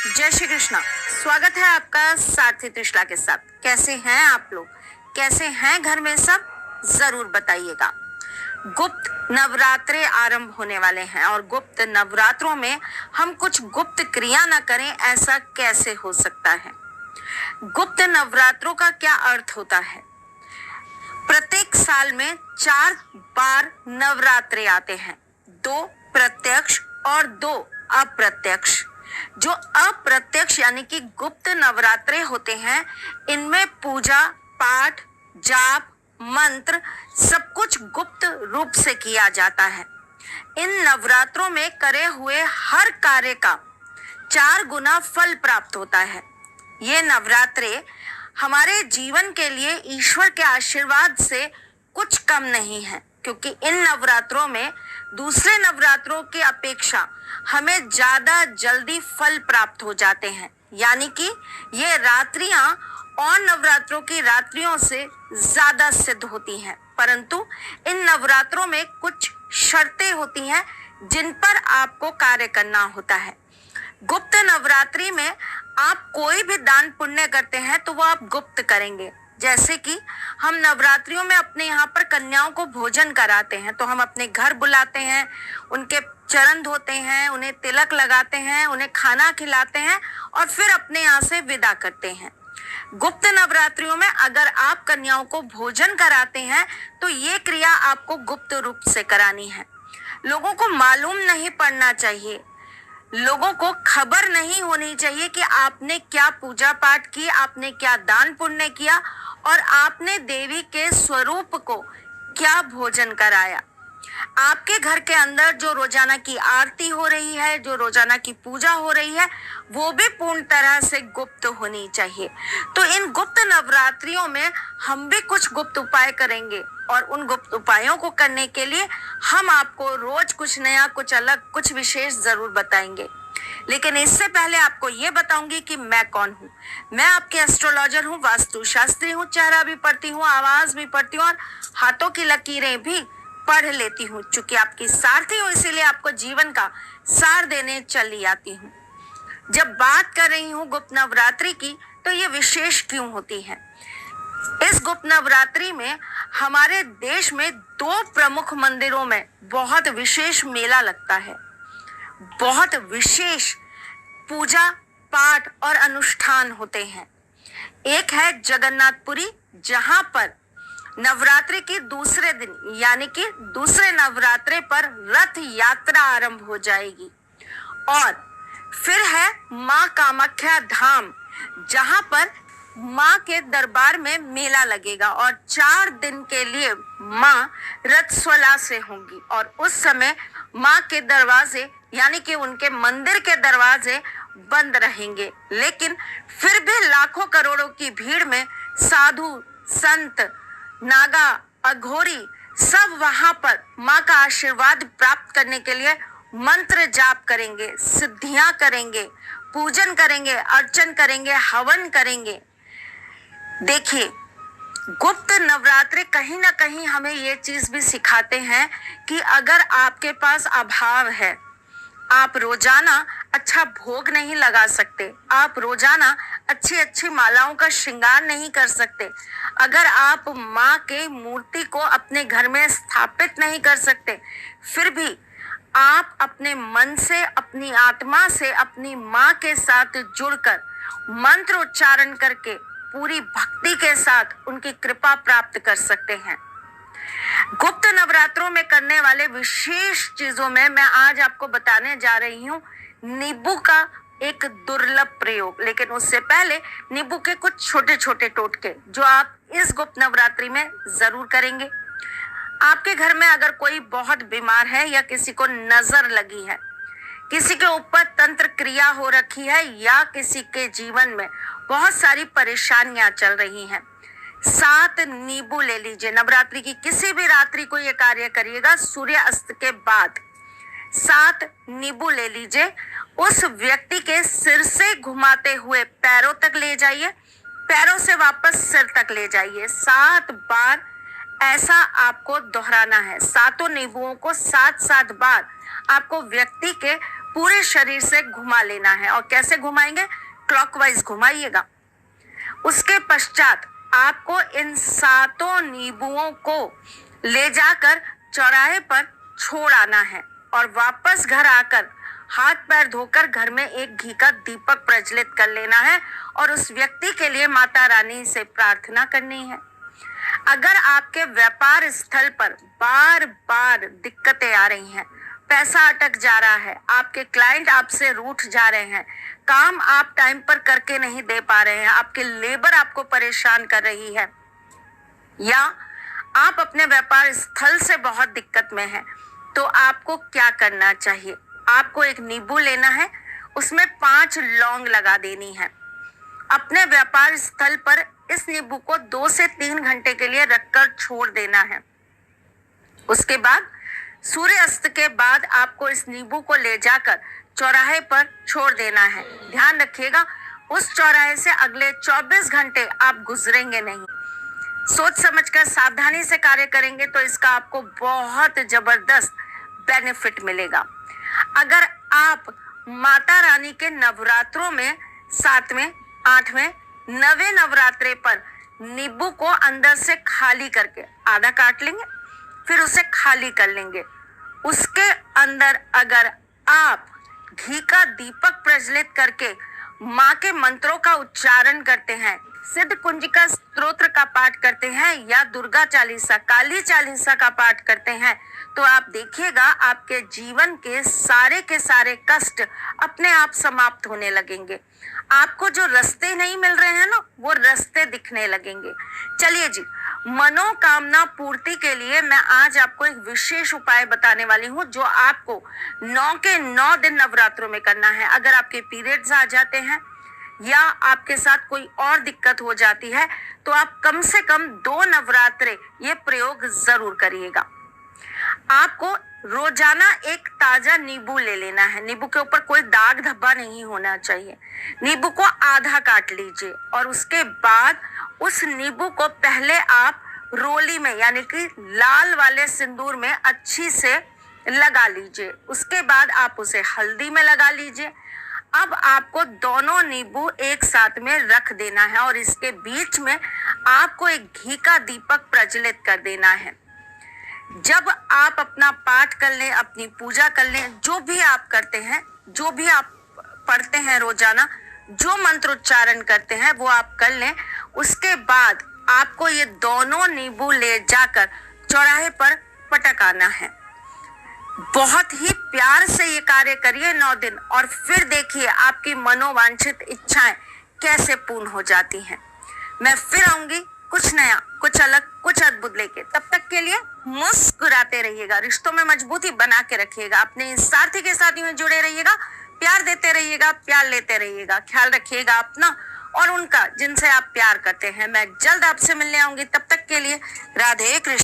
जय श्री कृष्णा। स्वागत है आपका सारथी त्रिशला के साथ। कैसे हैं आप लोग? कैसे हैं घर में सब? जरूर बताइएगा। गुप्त नवरात्रे आरंभ होने वाले हैं और गुप्त नवरात्रों में हम कुछ गुप्त क्रिया न करें, ऐसा कैसे हो सकता है? गुप्त नवरात्रों का क्या अर्थ होता है? प्रत्येक साल में 4 बार नवरात्रे आते हैं, 2 प्रत्यक्ष और 2 अप्रत्यक्ष। जो अप्रत्यक्ष यानी कि गुप्त नवरात्रे होते हैं, इनमें पूजा पाठ जाप मंत्र सब कुछ गुप्त रूप से किया जाता है। इन नवरात्रों में करे हुए हर कार्य का 4 गुना फल प्राप्त होता है। ये नवरात्रे हमारे जीवन के लिए ईश्वर के आशीर्वाद से कुछ कम नहीं है, क्योंकि इन नवरात्रों में दूसरे नवरात्रों की अपेक्षा हमें ज्यादा जल्दी फल प्राप्त हो जाते हैं। यानी कि ये रात्रियां और नवरात्रों की रात्रियों से ज्यादा सिद्ध होती हैं। परंतु इन नवरात्रों में कुछ शर्तें होती हैं जिन पर आपको कार्य करना होता है। गुप्त नवरात्रि में आप कोई भी दान पुण्य करते हैं तो वो आप गुप्त करेंगे। जैसे कि हम नवरात्रियों में अपने यहाँ पर कन्याओं को भोजन कराते हैं, तो हम अपने घर बुलाते हैं, उनके चरण धोते हैं, उन्हें तिलक लगाते हैं, उन्हें खाना खिलाते हैं और फिर अपने यहाँ से विदा करते हैं। गुप्त नवरात्रियों में अगर आप कन्याओं को भोजन कराते हैं तो ये क्रिया आपको गुप्त रूप से करानी है। लोगों को मालूम नहीं पड़ना चाहिए, लोगों को खबर नहीं होनी चाहिए कि आपने क्या पूजा पाठ की, आपने क्या दान पुण्य किया और आपने देवी के स्वरूप को क्या भोजन कराया। आपके घर के अंदर जो रोजाना की आरती हो रही है, जो रोजाना की पूजा हो रही है, वो भी पूर्ण तरह से गुप्त होनी चाहिए। तो इन गुप्त नवरात्रियों में हम भी कुछ गुप्त उपाय करेंगे और उन गुप्त उपायों को करने के लिए हम आपको रोज कुछ नया, कुछ अलग, कुछ विशेष जरूर बताएंगे। लेकिन इससे पहले आपको ये बताऊंगी कि मैं कौन हूँ। मैं आपके एस्ट्रोलॉजर हूँ, वास्तु शास्त्री हूँ, चेहरा भी पढ़ती हूँ, आवाज भी पढ़ती हूँ और हाथों की लकीरें भी पढ़ लेती हूँ। चूंकि आपकी सारथी हूँ इसीलिए आपको जीवन का सार देने चली आती हूँ। जब बात कर रही हूँ गुप्त नवरात्रि की, तो ये विशेष क्यों होती है? इस गुप्त नवरात्रि में हमारे देश में 2 प्रमुख मंदिरों में बहुत विशेष मेला लगता है। बहुत विशेष पूजा पाठ और अनुष्ठान होते हैं। एक है जगन्नाथपुरी, जहां पर नवरात्रि की दूसरे दिन यानी कि दूसरे नवरात्रे पर रथ यात्रा आरंभ हो जाएगी। और फिर है माँ कामाख्या धाम, जहां पर माँ के दरबार में मेला लगेगा और 4 दिन के लिए माँ रथ स्वला से होंगी और उस समय माँ के दरवाजे यानी कि उनके मंदिर के दरवाजे बंद रहेंगे। लेकिन फिर भी लाखों करोड़ों की भीड़ में साधु संत नागा अघोरी सब वहां पर माँ का आशीर्वाद प्राप्त करने के लिए मंत्र जाप करेंगे, सिद्धियां करेंगे, पूजन करेंगे, अर्चन करेंगे, हवन करेंगे। देखिए, गुप्त नवरात्रे कहीं ना कहीं हमें ये चीज भी सिखाते हैं कि अगर आपके पास अभाव है, आप रोजाना अच्छा भोग नहीं लगा सकते, आप रोजाना अच्छी अच्छी मालाओं का श्रृंगार नहीं कर सकते, अगर आप माँ के मूर्ति को अपने घर में स्थापित नहीं कर सकते, फिर भी आप अपने मन से, अपनी आत्मा से, अपनी माँ के साथ जुड़कर मंत्र उच्चारण करके पूरी भक्ति के साथ उनकी कृपा प्राप्त कर सकते हैं। गुप्त नवरात्रों में करने वाले विशेष चीजों में मैं आज आपको बताने जा रही हूँ नींबू का एक दुर्लभ प्रयोग। लेकिन उससे पहले नींबू के कुछ छोटे छोटे टोटके जो आप इस गुप्त नवरात्रि में जरूर करेंगे। आपके घर में अगर कोई बहुत बीमार है या किसी को नजर लगी है, किसी के ऊपर तंत्र क्रिया हो रखी है या किसी के जीवन में बहुत सारी परेशानियां चल रही हैं, 7 नींबू ले लीजिए। नवरात्रि की किसी भी रात्रि को ये कार्य करिएगा, सूर्य अस्त के बाद 7 नींबू ले लीजिए। उस व्यक्ति के सिर से घुमाते हुए पैरों तक ले जाइए, पैरों से वापस सिर तक ले जाइए। 7 बार ऐसा आपको दोहराना है। 7 नींबुओं को 7-7 बार आपको व्यक्ति के पूरे शरीर से घुमा लेना है। और कैसे घुमाएंगे? क्लॉकवाइज घुमाइएगा। उसके पश्चात आपको इन 7 नींबुओं को ले जाकर चौराहे पर छोड़ आना है और वापस घर आकर हाथ पैर धोकर घर में एक घी का दीपक प्रज्वलित कर लेना है और उस व्यक्ति के लिए माता रानी से प्रार्थना करनी है। अगर आपके व्यापार स्थल पर बार बार दिक्कतें आ रही हैं, पैसा अटक जा रहा है, आपके क्लाइंट आपसे रूठ जा रहे हैं, काम आप टाइम पर करके नहीं दे पा रहे हैं, आपके लेबर आपको परेशान कर रही है, या आप अपने व्यापार स्थल से बहुत दिक्कत में हैं, तो आपको क्या करना चाहिए? आपको एक नींबू लेना है, उसमें 5 लौंग लगा देनी है। अपने व्यापार स्थल पर इस नींबू को 2 से 3 घंटे के लिए रखकर छोड़ देना है। उसके बाद सूर्य अस्त के बाद आपको इस नींबू को ले जाकर चौराहे पर छोड़ देना है। ध्यान रखिएगा, उस चौराहे से अगले 24 घंटे आप गुजरेंगे नहीं। सोच समझकर सावधानी से कार्य करेंगे तो इसका आपको बहुत जबरदस्त बेनिफिट मिलेगा। अगर आप माता रानी के नवरात्रों में 7वें, 8वें, 9वें नवरात्रे पर नींबू को अंदर से खाली करके आधा काट लेंगे, फिर उसे खाली कर लेंगे। उसके अंदर अगर आप घी का दीपक प्रज्वलित करके माँ के मंत्रों का उच्चारण करते हैं, सिद्ध कुंजिका स्तोत्र का पाठ करते हैं या दुर्गा चालीसा, काली चालीसा का पाठ करते हैं, तो आप देखिएगा आपके जीवन के सारे कष्ट अपने आप समाप्त होने लगेंगे। आपको जो रास्ते नहीं मिल रहे हैं ना, वो रास्ते दिखने लगेंगे। चलिए जी, मनोकामना पूर्ति के लिए मैं आज आपको एक विशेष उपाय बताने वाली हूँ जो आपको 9 के 9 दिन नवरात्रों में करना है। अगर आपके पीरियड्स आ जाते हैं या आपके साथ कोई और दिक्कत हो जाती है तो आप कम से कम 2 नवरात्रे ये प्रयोग जरूर करिएगा। आपको रोजाना एक ताजा नींबू ले लेना है। नींबू के ऊपर कोई दाग धब्बा नहीं होना चाहिए। नींबू को आधा काट लीजिए और उसके बाद उस नींबू को पहले आप रोली में यानी कि लाल वाले सिंदूर में अच्छी से लगा लीजिए। उसके बाद आप उसे हल्दी में लगा लीजिए। अब आपको दोनों नींबू एक साथ में रख देना है और इसके बीच में आपको एक घी का दीपक प्रज्वलित कर देना है। जब आप अपना पाठ कर लें, अपनी पूजा कर लें, जो भी आप करते हैं, जो भी आप पढ़ते हैं रोजाना, जो मंत्र उच्चारण करते हैं वो आप कर लें। उसके बाद आपको ये दोनों नींबू ले जाकर चौराहे पर पटक आना है। बहुत ही प्यार से ये कार्य करिए 9 दिन और फिर देखिए आपकी मनोवांछित इच्छाएं कैसे पूर्ण हो जाती हैं। मैं फिर आऊंगी कुछ नया, कुछ अलग, कुछ अद्भुत लेके। तब तक के लिए मुस्कुराते रहिएगा, रिश्तों में मजबूती बना के रखिएगा, अपने साथी के साथ में जुड़े रहिएगा, प्यार देते रहिएगा, प्यार लेते रहिएगा। ख्याल रखिएगा अपना और उनका जिनसे आप प्यार करते हैं। मैं जल्द आपसे मिलने आऊंगी। तब तक के लिए राधे कृष्ण।